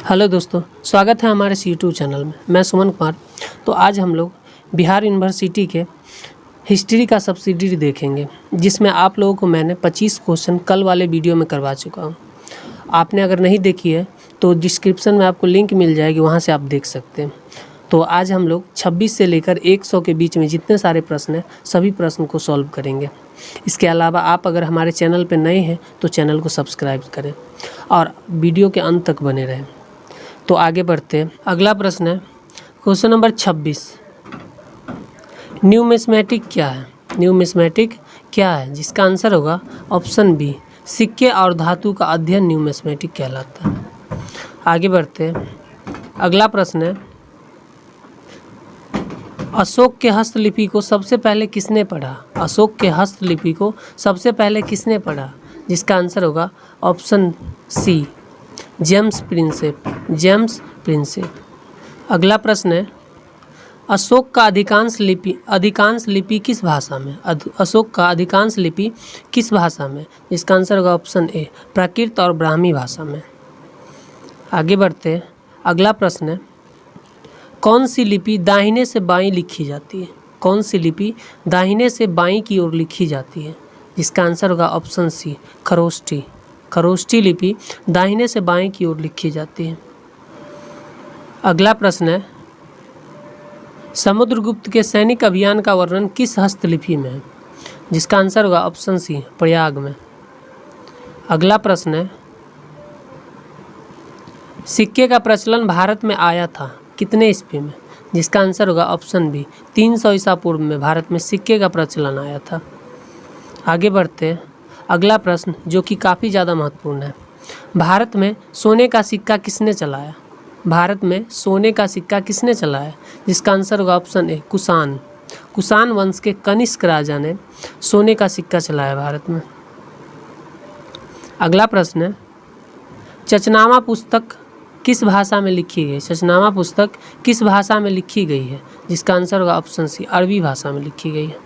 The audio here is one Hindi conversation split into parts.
हेलो दोस्तों, स्वागत है हमारे यूट्यूब चैनल में। मैं सुमन कुमार। तो आज हम लोग बिहार यूनिवर्सिटी के हिस्ट्री का सब्सिडरी देखेंगे, जिसमें आप लोगों को मैंने 25 क्वेश्चन कल वाले वीडियो में करवा चुका हूं। आपने अगर नहीं देखी है तो डिस्क्रिप्शन में आपको लिंक मिल जाएगी, वहां से आप देख सकते हैं। तो आज हम लोग 26 से लेकर 100 के बीच में जितने सारे प्रश्न हैं सभी प्रश्न को सॉल्व करेंगे। इसके अलावा आप अगर हमारे चैनल पर नए हैं तो चैनल को सब्सक्राइब करें और वीडियो के अंत तक बने रहें। तो आगे बढ़ते हैं। अगला प्रश्न है क्वेश्चन नंबर 26। न्यूमिस्मेटिक क्या है? न्यूमिस्मेटिक क्या है? जिसका आंसर होगा ऑप्शन बी, सिक्के और धातु का अध्ययन न्यूमिस्मेटिक कहलाता है। आगे बढ़ते हैं। अगला प्रश्न है अशोक के हस्तलिपि को सबसे पहले किसने पढ़ा? अशोक के हस्तलिपि को सबसे पहले किसने पढ़ा? जिसका आंसर होगा option C, James Prinsep. James Prinsep. अगला प्रश्न है अशोक का अधिकांश लिपि किस भाषा में? अशोक का अधिकांश लिपि किस भाषा में? जिसका आंसर होगा ऑप्शन ए, प्राकृत और ब्राह्मी भाषा में। आगे बढ़ते हैं। अगला प्रश्न है कौन सी लिपि दाहिने से बाईं लिखी जाती है? कौन सी लिपि दाहिने से बाईं की ओर लिखी जाती है? जिसका आंसर होगा ऑप्शन सी, खरोष्ठी। खरोष्ठी लिपि दाहिने से बाएं की ओर लिखी जाती है। अगला प्रश्न है समुद्रगुप्त के सैनिक अभियान का वर्णन किस हस्तलिपि में है? जिसका आंसर होगा ऑप्शन सी, प्रयाग में। अगला प्रश्न है सिक्के का प्रचलन भारत में आया था कितने ईस्वी में? जिसका आंसर होगा ऑप्शन बी, 300 ईसा पूर्व में भारत में सिक्के का प्रचलन आया था। आगे बढ़ते हैं। अगला प्रश्न जो कि काफ़ी ज़्यादा महत्वपूर्ण है, भारत में सोने का सिक्का किसने चलाया? भारत में सोने का सिक्का किसने चलाया? जिसका आंसर होगा ऑप्शन ए, कुषाण। कुषाण वंश के कनिष्क राजा ने सोने का सिक्का चलाया भारत में। अगला प्रश्न है चचनामा पुस्तक किस भाषा में लिखी गई? चचनामा पुस्तक किस भाषा में लिखी गई है? जिसका आंसर होगा ऑप्शन सी, अरबी भाषा में लिखी गई है।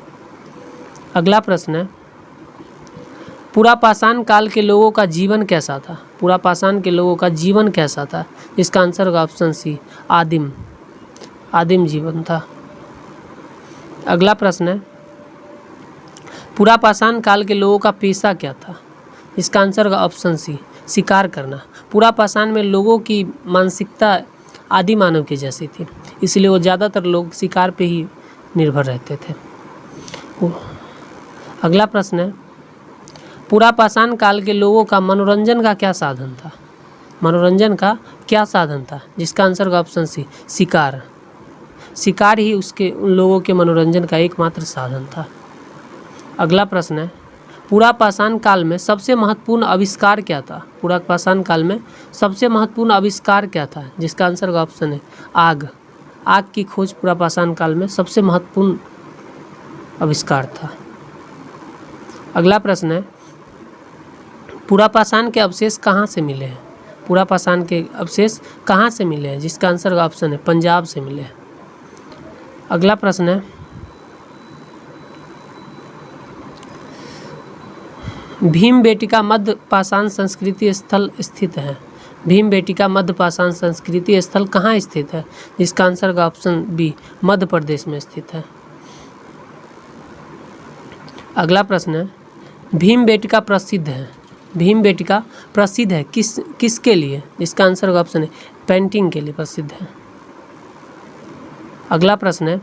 अगला प्रश्न है पुरापाषाण काल के लोगों का जीवन कैसा था? पुरापाषाण के लोगों का जीवन कैसा था? जिसका आंसर होगा ऑप्शन सी, आदिम। आदिम जीवन था। अगला प्रश्न है पुरापाषाण काल के लोगों का पेशा क्या था? इसका आंसर होगा ऑप्शन सी, शिकार करना। पुरापाषाण में लोगों की मानसिकता आदि मानव की जैसी थी, इसलिए वो ज़्यादातर लोग शिकार पे ही निर्भर रहते थे। अगला प्रश्न है पुरापाषाण काल के लोगों का मनोरंजन का क्या साधन था? मनोरंजन का क्या साधन था? जिसका आंसर होगा ऑप्शन सी, शिकार। शिकार ही उन लोगों के मनोरंजन का एकमात्र साधन था। अगला प्रश्न है पुरापाषाण काल में सबसे महत्वपूर्ण आविष्कार क्या था? पुरापाषाण काल में सबसे महत्वपूर्ण आविष्कार क्या था? जिसका आंसर होगा ऑप्शन है, आग। आग की खोज पुरापाषाण काल में सबसे महत्वपूर्ण आविष्कार था। अगला प्रश्न है पुरापाषाण के अवशेष कहाँ से मिले हैं? पुरापाषाण के अवशेष कहाँ से मिले हैं? जिसका आंसर का ऑप्शन है, पंजाब से मिले हैं। अगला प्रश्न है भीमबेटका मध्य पाषाण संस्कृति स्थल स्थित है। भीमबेटका मध्य पाषाण संस्कृति स्थल कहाँ स्थित है? जिसका आंसर का ऑप्शन बी, मध्य प्रदेश में स्थित है। अगला प्रश्न है भीमबेटका प्रसिद्ध है। भीमबेटका प्रसिद्ध है किसके लिए? जिसका आंसर होगा ऑप्शन है, पेंटिंग के लिए प्रसिद्ध है। अगला प्रश्न है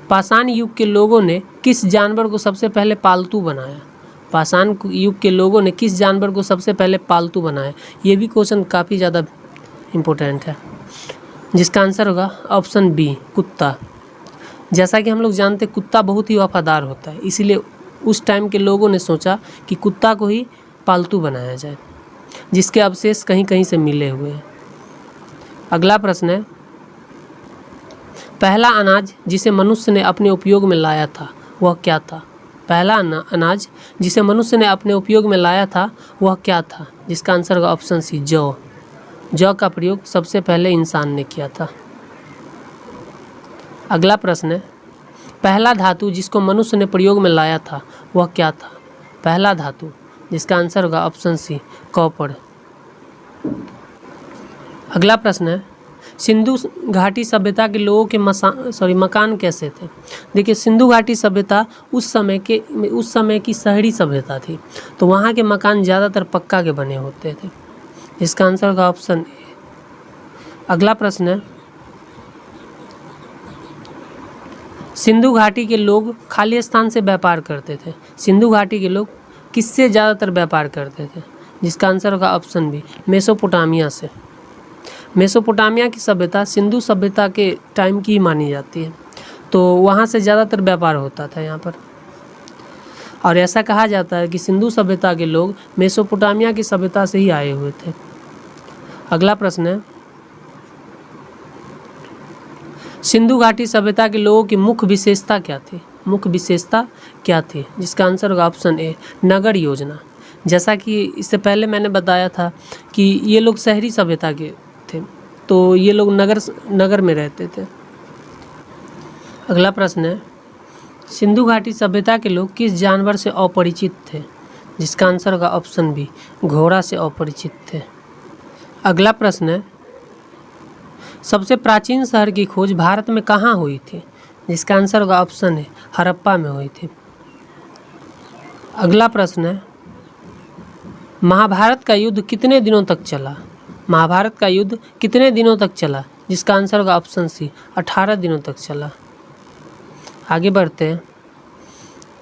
पाषाण युग के लोगों ने किस जानवर को सबसे पहले पालतू बनाया? पाषाण युग के लोगों ने किस जानवर को सबसे पहले पालतू बनाया? ये भी क्वेश्चन काफ़ी ज़्यादा इम्पोर्टेंट है। जिसका आंसर होगा ऑप्शन बी, कुत्ता। जैसा कि हम लोग जानते हैं कुत्ता बहुत ही वफादार होता है, इसीलिए उस टाइम के लोगों ने सोचा कि कुत्ता को ही पालतू बनाया जाए, जिसके अवशेष कहीं कहीं से मिले हुए हैं। अगला प्रश्न है पहला अनाज जिसे मनुष्य ने अपने उपयोग में लाया था वह क्या था? पहला अनाज जिसे मनुष्य ने अपने उपयोग में लाया था वह क्या था? जिसका आंसर होगा ऑप्शन सी, जौ। जौ का प्रयोग सबसे पहले इंसान ने किया था। अगला प्रश्न है पहला धातु जिसको मनुष्य ने प्रयोग में लाया था वह क्या था? पहला धातु, जिसका आंसर होगा ऑप्शन सी, कॉपर। अगला प्रश्न है, सिंधु घाटी सभ्यता के लोगों के मकान कैसे थे। देखिए, सिंधु घाटी सभ्यता उस समय की शहरी सभ्यता थी, तो वहाँ के मकान ज़्यादातर पक्का के बने होते थे। इसका आंसर होगा ऑप्शन ए। अगला प्रश्न है, सिंधु घाटी के लोग खाली स्थान से व्यापार करते थे। सिंधु घाटी के लोग किससे ज़्यादातर व्यापार करते थे, जिसका आंसर होगा ऑप्शन बी, मेसोपोटामिया से। मेसोपोटामिया की सभ्यता सिंधु सभ्यता के टाइम की ही मानी जाती है, तो वहाँ से ज़्यादातर व्यापार होता था यहाँ पर, और ऐसा कहा जाता है कि सिंधु सभ्यता के लोग मेसोपोटामिया की सभ्यता से ही आए हुए थे। अगला प्रश्न है, सिंधु घाटी सभ्यता के लोगों की मुख्य विशेषता क्या थी। मुख्य विशेषता क्या थी, जिसका आंसर होगा ऑप्शन ए, नगर योजना। जैसा कि इससे पहले मैंने बताया था कि ये लोग शहरी सभ्यता के थे, तो ये लोग नगर में रहते थे। अगला प्रश्न है, सिंधु घाटी सभ्यता के लोग किस जानवर से अपरिचित थे, जिसका आंसर होगा ऑप्शन बी, घोड़ा से अपरिचित थे। अगला प्रश्न है, सबसे प्राचीन शहर की खोज भारत में कहाँ हुई थी, जिसका आंसर होगा ऑप्शन है, हड़प्पा में हुई थी। अगला प्रश्न है, महाभारत का युद्ध कितने दिनों तक चला। महाभारत का युद्ध कितने दिनों तक चला, जिसका आंसर होगा ऑप्शन सी, 18 दिनों तक चला। आगे बढ़ते हैं।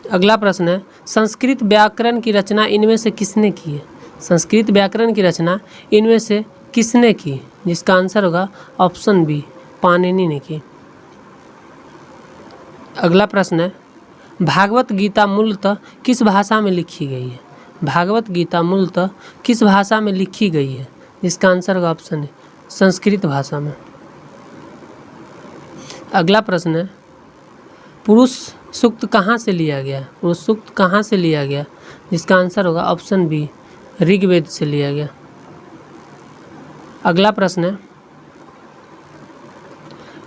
अगला प्रश्न है, संस्कृत व्याकरण की रचना इनमें से किसने की है। संस्कृत व्याकरण की रचना इनमें से किसने की, जिसका आंसर होगा ऑप्शन बी, पाणिनि ने की। अगला प्रश्न है, भागवत गीता मूलतः किस भाषा में लिखी गई है। भागवत गीता मूलतः किस भाषा में लिखी गई है, जिसका आंसर होगा ऑप्शन है, संस्कृत भाषा में। अगला प्रश्न है, पुरुष सूक्त कहाँ से लिया गया। पुरुष सूक्त कहाँ से लिया गया, जिसका आंसर होगा ऑप्शन बी, ऋग्वेद से लिया गया। अगला प्रश्न है,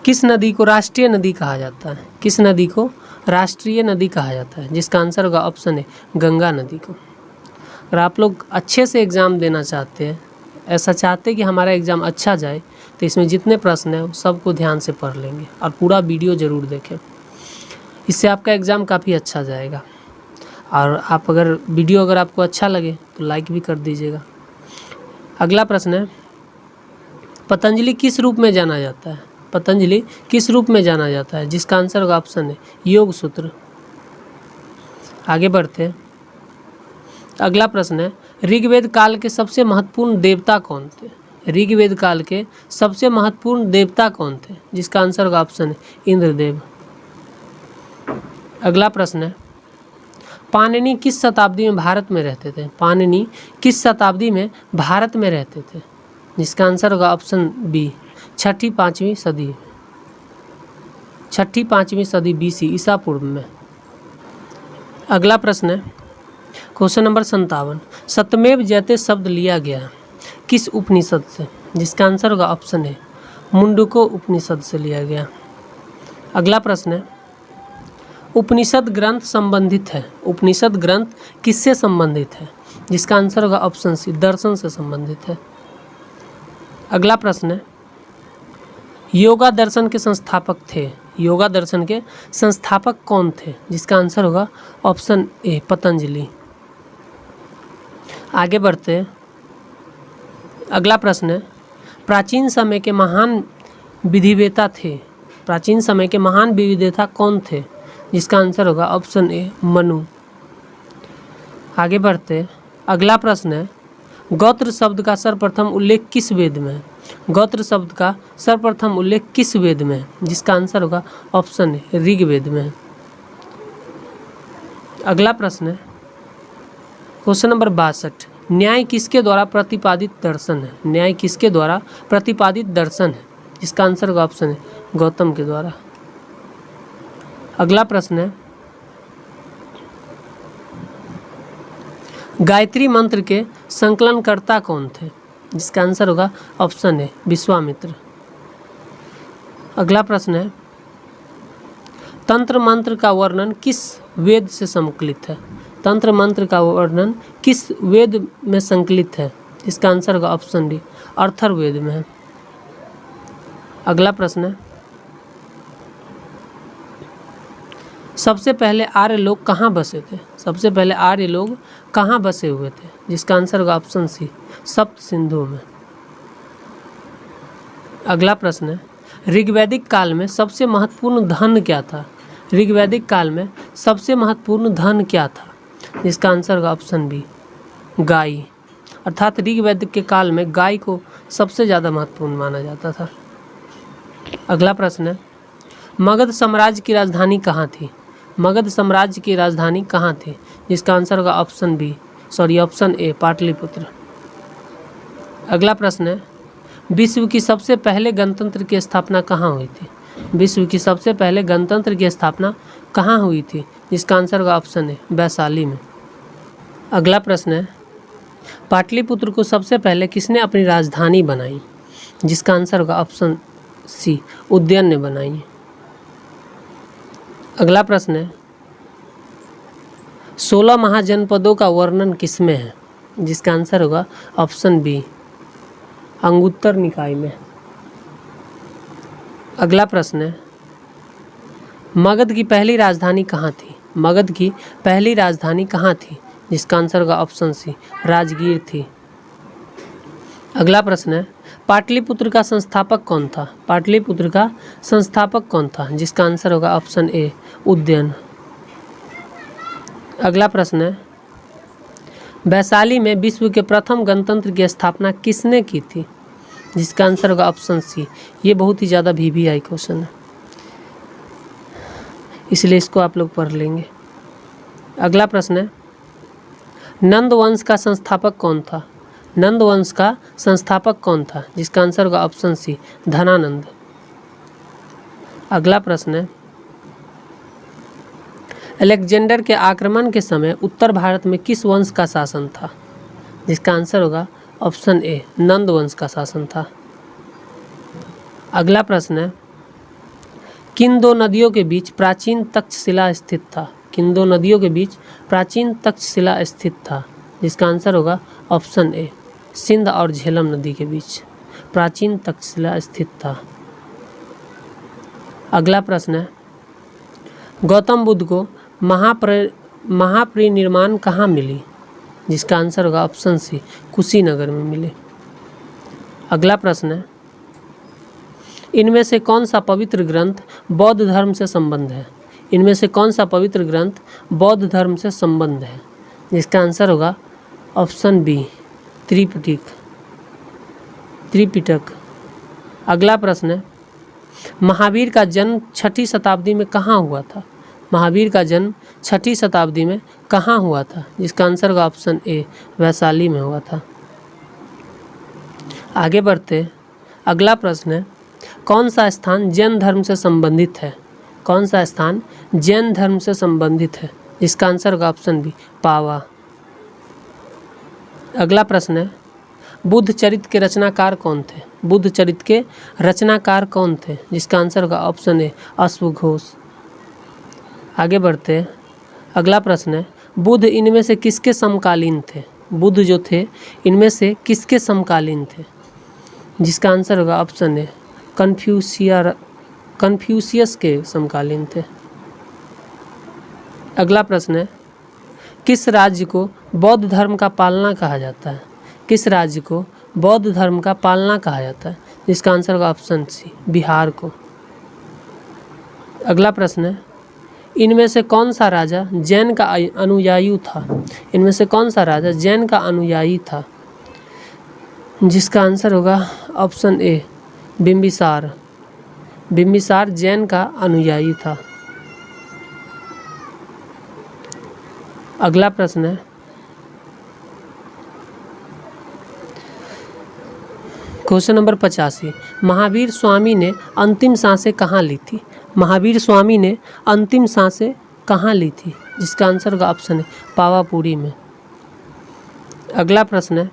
किस नदी को राष्ट्रीय नदी कहा जाता है। किस नदी को राष्ट्रीय नदी कहा जाता है, जिसका आंसर होगा ऑप्शन है, गंगा नदी को। अगर आप लोग अच्छे से एग्ज़ाम देना चाहते हैं, ऐसा चाहते हैं कि हमारा एग्ज़ाम अच्छा जाए, तो इसमें जितने प्रश्न हैं सबको ध्यान से पढ़ लेंगे और पूरा वीडियो ज़रूर देखें। इससे आपका एग्ज़ाम काफ़ी अच्छा जाएगा। और आप अगर वीडियो आपको अच्छा लगे तो लाइक भी कर दीजिएगा। अगला प्रश्न है, पतंजलि किस रूप में जाना जाता है। पतंजलि किस रूप में जाना जाता है, जिसका आंसर होगा ऑप्शन है, योग सूत्र। आगे बढ़ते हैं। अगला प्रश्न है, ऋग्वेद काल के सबसे महत्वपूर्ण देवता कौन थे। ऋग्वेद काल के सबसे महत्वपूर्ण देवता कौन थे, जिसका आंसर होगा ऑप्शन है, इंद्रदेव। अगला प्रश्न है, पाणिनि किस शताब्दी में भारत में रहते थे। पाणिनि किस शताब्दी में भारत में रहते थे, जिसका आंसर होगा ऑप्शन बी, 6ठी-5वीं सदी। 6ठी-5वीं सदी BC, ईसा पूर्व में। अगला प्रश्न है, क्वेश्चन नंबर 57, सत्यमेव जयते शब्द लिया गया किस उपनिषद से, जिसका आंसर होगा ऑप्शन है, मुंडको उपनिषद से लिया गया। अगला प्रश्न है, उपनिषद ग्रंथ संबंधित है। उपनिषद ग्रंथ किससे संबंधित है, जिसका आंसर होगा ऑप्शन सी, दर्शन से संबंधित है। अगला प्रश्न है, योगा दर्शन के संस्थापक थे। योगा दर्शन के संस्थापक कौन थे, जिसका आंसर होगा ऑप्शन ए, पतंजलि। आगे बढ़ते हैं। अगला प्रश्न है, प्राचीन समय के महान विधिवेता थे। प्राचीन समय के महान विधिवेता कौन थे, जिसका आंसर होगा ऑप्शन ए, मनु। आगे बढ़ते हैं। अगला प्रश्न है, गोत्र शब्द का सर्वप्रथम उल्लेख किस वेद में है। गोत्र शब्द का सर्वप्रथम उल्लेख किस वेद में है, जिसका आंसर होगा ऑप्शन ए, ऋग्वेद में है। अगला प्रश्न है, क्वेश्चन नंबर 62, न्याय किसके द्वारा प्रतिपादित दर्शन है। न्याय किसके द्वारा प्रतिपादित दर्शन है, जिसका आंसर होगा ऑप्शन है, गौतम के द्वारा। अगला प्रश्न है, गायत्री मंत्र के संकलनकर्ता कौन थे, जिसका आंसर होगा ऑप्शन है, विश्वामित्र। अगला प्रश्न है, तंत्र मंत्र का वर्णन किस वेद से संकलित है। तंत्र मंत्र का वर्णन किस वेद में संकलित है, इसका आंसर होगा ऑप्शन डी, अर्थर्ववेद में है। अगला प्रश्न है, सबसे पहले आर्य लोग कहाँ बसे थे? सबसे पहले आर्य लोग कहाँ बसे हुए थे? जिसका आंसर होगा ऑप्शन सी, सप्त सिंधु में। अगला प्रश्न है, ऋग्वैदिक काल में सबसे महत्वपूर्ण धन क्या था? ऋग्वैदिक काल में सबसे महत्वपूर्ण धन क्या था? जिसका आंसर होगा ऑप्शन बी, गाय। अर्थात ऋग्वैदिक के काल में गाय को सबसे ज़्यादा महत्वपूर्ण माना जाता था। अगला प्रश्न है, मगध साम्राज्य की राजधानी कहाँ थी? मगध साम्राज्य की राजधानी कहाँ थी? जिसका आंसर होगा ऑप्शन ए, पाटलिपुत्र। अगला प्रश्न है, विश्व की सबसे पहले गणतंत्र की स्थापना कहाँ हुई थी? विश्व की सबसे पहले गणतंत्र की स्थापना कहाँ हुई थी? जिसका आंसर होगा ऑप्शन ए, वैशाली में। अगला प्रश्न है, पाटलिपुत्र को सबसे पहले किसने अपनी राजधानी बनाई? जिसका आंसर होगा ऑप्शन सी, उदयन ने बनाई। अगला प्रश्न है, 16 महाजनपदों का वर्णन किसमें है? जिसका आंसर होगा ऑप्शन बी, अंगुत्तर निकाय में। अगला प्रश्न है, मगध की पहली राजधानी कहाँ थी? मगध की पहली राजधानी कहाँ थी? जिसका आंसर होगा ऑप्शन सी, राजगीर थी। अगला प्रश्न है, पाटलिपुत्र का संस्थापक कौन था? पाटलिपुत्र का संस्थापक कौन था? जिसका आंसर होगा ऑप्शन ए, उदयन। अगला प्रश्न है, वैशाली में विश्व के प्रथम गणतंत्र की स्थापना किसने की थी? जिसका आंसर होगा ऑप्शन सी। ये बहुत ही ज़्यादा VVI क्वेश्चन है, इसलिए इसको आप लोग पढ़ लेंगे। अगला प्रश्न है, नंद वंश का संस्थापक कौन था? नंद वंश का संस्थापक कौन था? जिसका आंसर होगा ऑप्शन सी, धनानंद। अगला प्रश्न है, अलेक्जेंडर के आक्रमण के समय उत्तर भारत में किस वंश का शासन था? जिसका आंसर होगा ऑप्शन ए, नंद वंश का शासन था। अगला प्रश्न है, किन दो नदियों के बीच प्राचीन तक्षशिला स्थित था? किन दो नदियों के बीच प्राचीन तक्षशिला स्थित था? जिसका आंसर होगा ऑप्शन ए, सिंध और झेलम नदी के बीच प्राचीन तक्षशिला स्थित था। अगला प्रश्न है, गौतम बुद्ध को महापरिनिर्वाण कहाँ मिली? जिसका आंसर होगा ऑप्शन सी, कुशीनगर में मिले। अगला प्रश्न है, इनमें से कौन सा पवित्र ग्रंथ बौद्ध धर्म से संबंध है? इनमें से कौन सा पवित्र ग्रंथ बौद्ध धर्म से संबंध है? जिसका आंसर होगा ऑप्शन बी, त्रिपिटक। अगला प्रश्न है, महावीर का जन्म 6ठी शताब्दी में कहाँ हुआ था? महावीर का जन्म 6ठी शताब्दी में कहाँ हुआ था? जिसका आंसर होगा ऑप्शन ए, वैशाली में हुआ था। आगे बढ़ते, अगला प्रश्न है, कौन सा स्थान जैन धर्म से संबंधित है? कौन सा स्थान जैन धर्म से संबंधित है? जिसका आंसर होगा ऑप्शन बी, पावा। अगला प्रश्न है, बुद्ध चरित्र के रचनाकार कौन थे? बुद्ध चरित्र के रचनाकार कौन थे? जिसका आंसर होगा ऑप्शन ए, अश्वघोष। आगे बढ़ते हैं, अगला प्रश्न है, बुद्ध इनमें से किसके समकालीन थे? बुद्ध जो थे इनमें से किसके समकालीन थे? जिसका आंसर होगा ऑप्शन ए, कन्फ्यूशियस के समकालीन थे। अगला प्रश्न है, किस राज्य को बौद्ध धर्म का पालना कहा जाता है? किस राज्य को बौद्ध धर्म का पालना कहा जाता है? जिसका आंसर होगा ऑप्शन सी, बिहार को। अगला प्रश्न है, इनमें से कौन सा राजा जैन का अनुयायी था? इनमें से कौन सा राजा जैन का अनुयायी था? जिसका आंसर होगा ऑप्शन ए, बिंबिसार। बिंबिसार जैन का अनुयायी था। अगला प्रश्न है, क्वेश्चन नंबर 85, महावीर स्वामी ने अंतिम सांसें कहाँ ली थी? महावीर स्वामी ने अंतिम सांसें कहाँ ली थी? जिसका आंसर होगा ऑप्शन है, पावापुरी में। अगला प्रश्न है,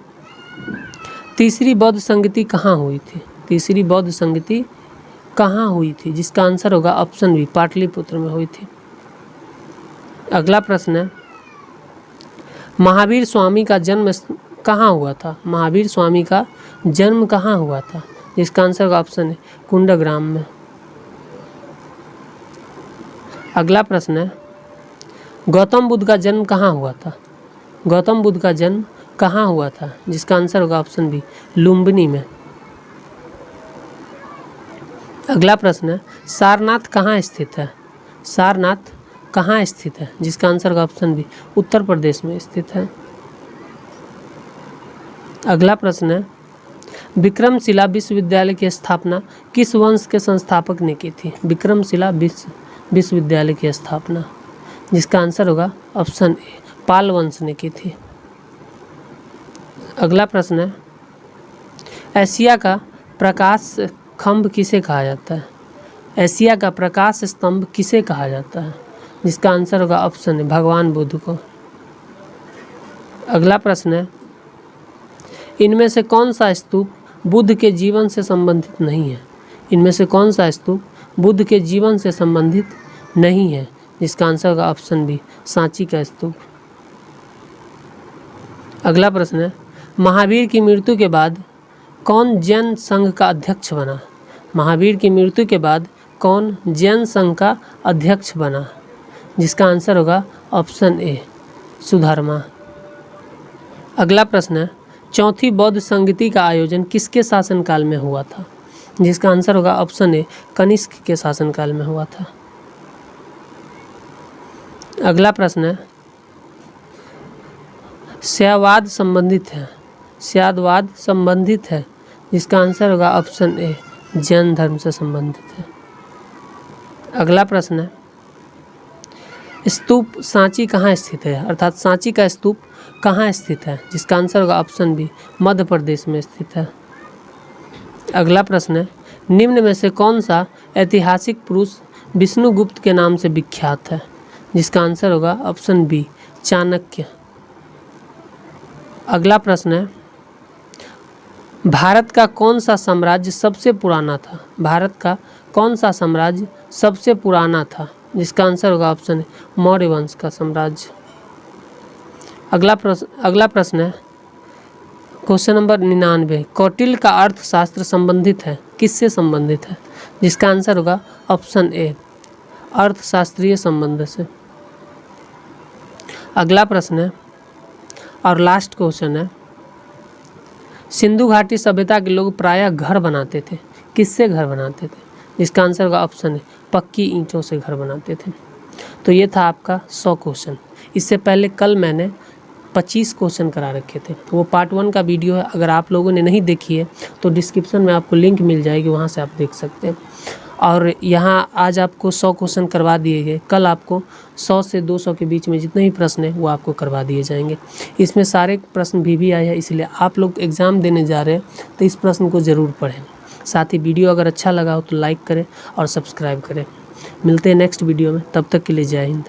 तीसरी बौद्ध संगति कहाँ हुई थी? तीसरी बौद्ध संगति कहाँ हुई थी? जिसका आंसर होगा ऑप्शन बी, पाटलिपुत्र में हुई थी। अगला प्रश्न है, महावीर स्वामी का जन्म कहाँ हुआ था? महावीर स्वामी का जन्म कहाँ हुआ था? जिसका आंसर होगा ऑप्शन है कुंडग्राम में। अगला प्रश्न है, गौतम बुद्ध का जन्म कहाँ हुआ था? गौतम बुद्ध का जन्म कहाँ हुआ था? जिसका आंसर होगा ऑप्शन बी लुम्बिनी में। अगला प्रश्न है, सारनाथ कहाँ स्थित है? सारनाथ कहाँ स्थित है? जिसका आंसर होगा ऑप्शन बी उत्तर प्रदेश में स्थित है। अगला प्रश्न है, विक्रमशिला विश्वविद्यालय की स्थापना किस वंश के संस्थापक ने की थी? विक्रमशिला विश्वविद्यालय की स्थापना, जिसका आंसर होगा ऑप्शन ए पाल वंश ने की थी। अगला प्रश्न है, एशिया का प्रकाश खंभ किसे कहा जाता है? एशिया का प्रकाश स्तंभ किसे कहा जाता है? जिसका आंसर होगा ऑप्शन है भगवान बुद्ध को। अगला प्रश्न है, इनमें से कौन सा स्तूप बुद्ध के जीवन से संबंधित नहीं है? इनमें से कौन सा स्तूप बुद्ध के जीवन से संबंधित नहीं है? जिसका आंसर होगा ऑप्शन बी सांची का स्तूप। अगला प्रश्न है, महावीर की मृत्यु के बाद कौन जैन संघ का अध्यक्ष बना? महावीर की मृत्यु के बाद कौन जैन संघ का अध्यक्ष बना? जिसका आंसर होगा ऑप्शन ए सुधर्मा। अगला प्रश्न है, चौथी बौद्ध संगति का आयोजन किसके शासनकाल में हुआ था? जिसका आंसर होगा ऑप्शन ए कनिष्क के शासनकाल में हुआ था। अगला प्रश्न है, शैववाद संबंधित है, शैववाद संबंधित है, जिसका आंसर होगा ऑप्शन ए जैन धर्म से संबंधित है। अगला प्रश्न है, स्तूप सांची कहाँ स्थित है? अर्थात सांची का स्तूप कहाँ स्थित है? जिसका आंसर होगा ऑप्शन बी मध्य प्रदेश में स्थित है। अगला प्रश्न है, निम्न में से कौन सा ऐतिहासिक पुरुष विष्णुगुप्त के नाम से विख्यात है? जिसका आंसर होगा ऑप्शन बी चाणक्य। अगला प्रश्न है, भारत का कौन सा साम्राज्य सबसे पुराना था? भारत का कौन सा साम्राज्य सबसे पुराना था? जिसका आंसर होगा ऑप्शन है मौर्य वंश का साम्राज्य। अगला प्रश्न है, क्वेश्चन नंबर 99, कौटिल्य का अर्थशास्त्र संबंधित है, किससे संबंधित है? जिसका आंसर होगा ऑप्शन ए अर्थशास्त्रीय संबंध से। अगला प्रश्न है और लास्ट क्वेश्चन है, सिंधु घाटी सभ्यता के लोग प्रायः घर बनाते थे, किससे घर बनाते थे? जिसका आंसर होगा ऑप्शन है पक्की ईंटों से घर बनाते थे। तो ये था आपका 100 क्वेश्चन। इससे पहले कल मैंने 25 क्वेश्चन करा रखे थे, तो वो पार्ट 1 का वीडियो है। अगर आप लोगों ने नहीं देखी है तो डिस्क्रिप्शन में आपको लिंक मिल जाएगी, वहाँ से आप देख सकते हैं। और यहाँ आज आपको 100 क्वेश्चन करवा दिए गए, कल आपको 100 से 200 के बीच में जितने भी प्रश्न हैं वो आपको करवा दिए जाएंगे। इसमें सारे प्रश्न भी आए हैं, इसलिए आप लोग एग्ज़ाम देने जा रहे हैं तो इस प्रश्न को ज़रूर पढ़ें। साथ ही वीडियो अगर अच्छा लगा हो तो लाइक करें और सब्सक्राइब करें। मिलते हैं नेक्स्ट वीडियो में, तब तक के लिए जय हिंद।